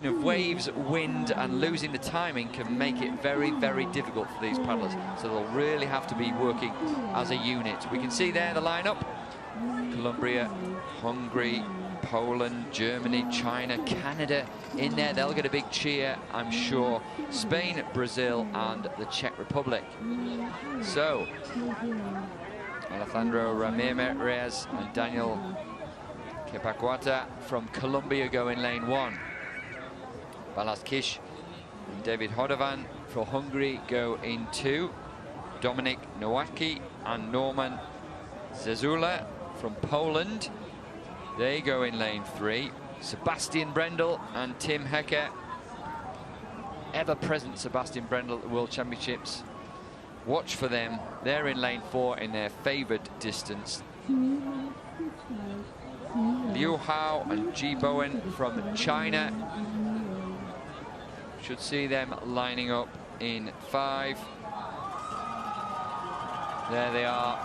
Of waves, wind and losing the timing can make it very, very difficult for these paddlers. So they'll really have to be working as a unit. We can see there the lineup: Colombia, Hungary, Poland, Germany, China, Canada in there. They'll get a big cheer, I'm sure. Spain, Brazil and the Czech Republic. So Alejandro Ramirez and Daniel Kepaguata from Colombia go in lane 1. Balázs Kiss and David Hodovan for Hungary go in 2. Dominik Nowacki and Norman Zezula from Poland, they go in lane 3. Sebastian Brendel and Tim Hecker, ever-present Sebastian Brendel at the World Championships. Watch for them. They're in lane 4 in their favoured distance. Liu Hao and Ji Bowen from China. Should see them lining up in 5. There they are.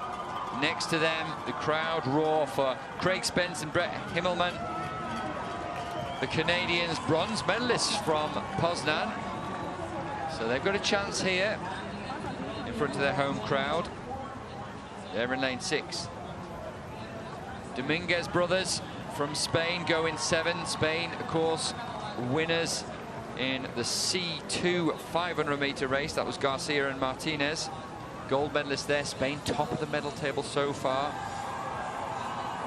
Next to them, the crowd roar for Craig Spence and Brett Himmelman. The Canadians, bronze medalists from Poznan. So they've got a chance here in front of their home crowd. They're in lane 6. Dominguez brothers from Spain go in 7. Spain, of course, winners in the C-2 500-meter race. That was Garcia and Martinez. Gold medalists there. Spain top of the medal table so far.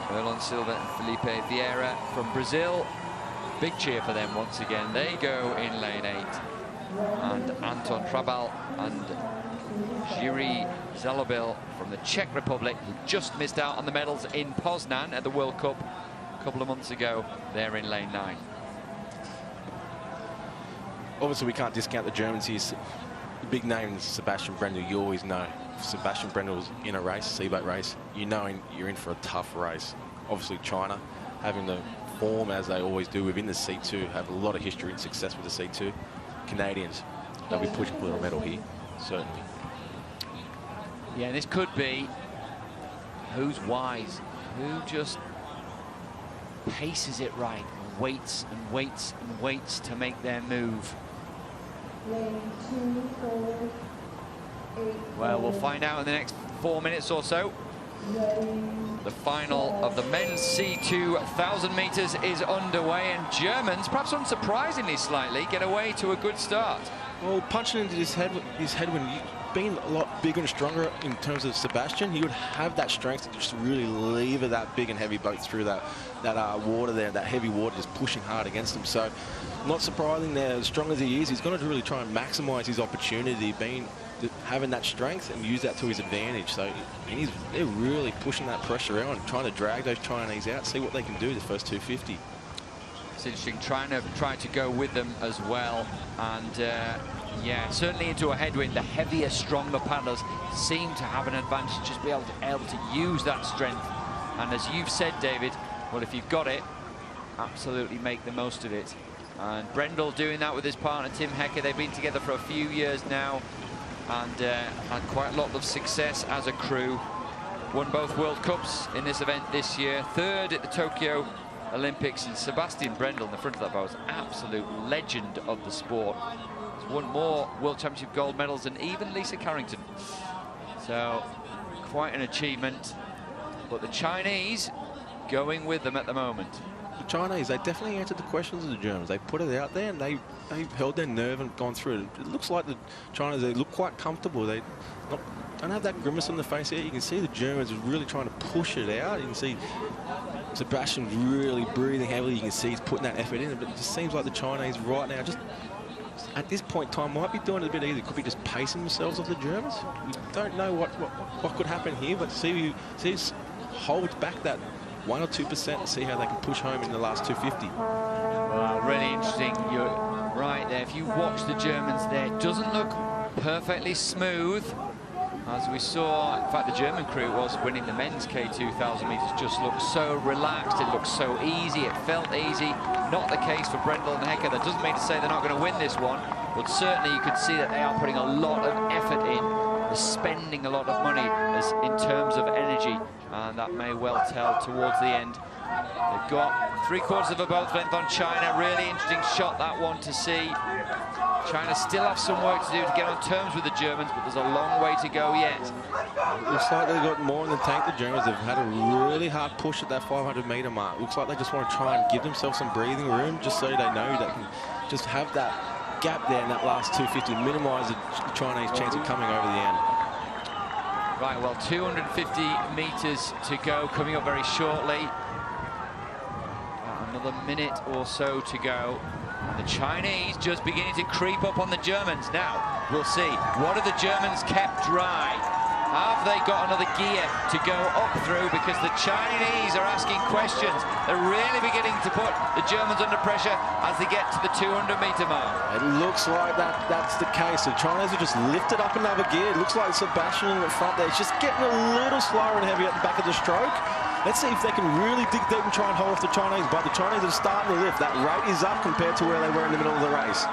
Erlon Silva and Felipe Vieira from Brazil. Big cheer for them once again. They go in lane 8. And Anton Trabal and Jiří Zalobil from the Czech Republic, who just missed out on the medals in Poznan at the World Cup a couple of months ago. They're in lane 9. Obviously, we can't discount the Germans here. The big name is Sebastian Brendel. You always know if Sebastian Brendel's in a race, seaboat race, you know you're in for a tough race. Obviously, China, having the form as they always do within the C2, have a lot of history and success with the C2. Canadians, they'll be pushing for a medal here, certainly. Yeah, this could be who's wise, who just paces it right, and waits and waits and waits to make their move. Well, we'll find out in the next 4 minutes or so. The final of the men's C2 1,000 meters is underway, and Germans, perhaps unsurprisingly slightly, get away to a good start. Well, punching into his head when you being a lot bigger and stronger in terms of Sebastian, he would have that strength to just really lever that big and heavy boat through that water there, that heavy water just pushing hard against him. So not surprising there, as strong as he is, he's going to really try and maximize his opportunity, having that strength and use that to his advantage. So they're really pushing that pressure on, trying to drag those Chinese out, see what they can do the first 250. It's interesting, try to go with them as well, and yeah, certainly into a headwind. The heavier, stronger paddlers seem to have an advantage, just be able to use that strength. And as you've said, David, well, if you've got it, absolutely make the most of it. And Brendel doing that with his partner Tim Hecker. They've been together for a few years now, and had quite a lot of success as a crew. Won both World Cups in this event this year, 3rd at the Tokyo Olympics, and Sebastian Brendel in the front of that boat is an absolute legend of the sport. He's won more World Championship gold medals than even Lisa Carrington. So quite an achievement. But the Chinese going with them at the moment. The Chinese, they definitely answered the questions of the Germans. They put it out there and they held their nerve and gone through it. It looks like the Chinese, they look quite comfortable. They don't have that grimace on the face here. You can see the Germans are really trying to push it out. You can see Sebastian's really breathing heavily. You can see he's putting that effort in, but it just seems like the Chinese right now, just at this point in time, might be doing it a bit easy. Could be just pacing themselves off the Germans. We don't know what could happen here, but see holds back that 1 or 2% and see how they can push home in the last 250. Well, really interesting. You're right there. If you watch the Germans there, it doesn't look perfectly smooth. As we saw, in fact, the German crew was winning the men's K2 1,000 meters, just looked so relaxed, it looked so easy, it felt easy. Not the case for Brendel and Hecker. That doesn't mean to say they're not going to win this one, but certainly you could see that they are putting a lot of effort in spending a lot of money as in terms of energy, and that may well tell towards the end. They've got 3/4 of a boat length on China. Really interesting shot, that one, to see. China still have some work to do to get on terms with the Germans, but there's a long way to go yet. Looks like they've got more in the tank, the Germans. They've had a really hard push at that 500-metre mark. Looks like they just want to try and give themselves some breathing room, just so they know they can just have that gap there in that last 250, minimise the Chinese chance of coming over the end. Right, well, 250 metres to go, coming up very shortly. Another minute or so to go. And the Chinese just beginning to creep up on the Germans. Now, we'll see. What have the Germans kept dry? Have they got another gear to go up through? Because the Chinese are asking questions. They're really beginning to put the Germans under pressure as they get to the 200-metre mark. It looks like that's the case. The Chinese have just lifted up another gear. It looks like Sebastian in the front there. It's just getting a little slower and heavier at the back of the stroke. Let's see if they can really dig deep and try and hold off the Chinese. But the Chinese are starting to lift. That rate is up compared to where they were in the middle of the race.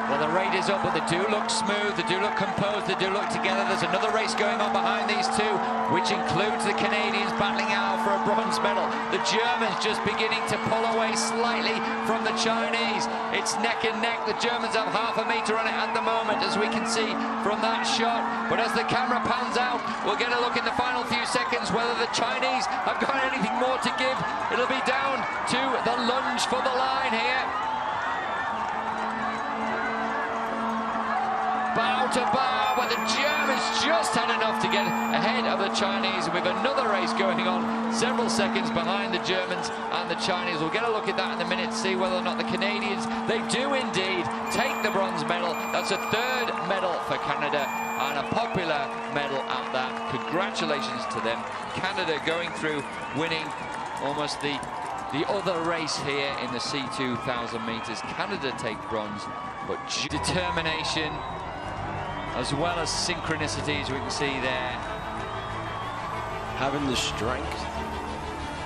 Well, the rate is up, but they do look smooth, they do look composed, they do look together. There's another race going on behind these two, which includes the Canadians battling out for a bronze medal. The Germans just beginning to pull away slightly from the Chinese. It's neck and neck. The Germans have half a metre on it at the moment, as we can see from that shot. But as the camera pans out, we'll get a look in the final few seconds whether the Chinese have got anything more to give. It'll be down to the lunge for the line here. Bow to bow, but the Germans just had enough to get ahead of the Chinese, and with another race going on several seconds behind the Germans and the Chinese. We'll get a look at that in a minute, see whether or not the Canadians, they do indeed take the bronze medal. That's a third medal for Canada, and a popular medal at that. Congratulations to them. Canada going through, winning almost the other race here in the C-2 1,000 metres. Canada take bronze, but determination as well as synchronicity, as we can see there. Having the strength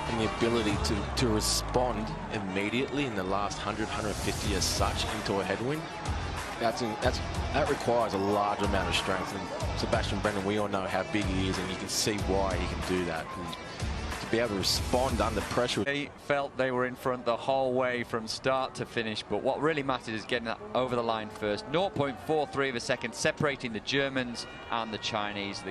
and the ability to respond immediately in the last 100, 150 as such into a headwind, that requires a large amount of strength. And Sebastian Brennan, we all know how big he is, and you can see why he can do that. And to be able to respond under pressure. They felt they were in front the whole way from start to finish, but what really mattered is getting that over the line first. 0.43 of a second separating the Germans and the Chinese.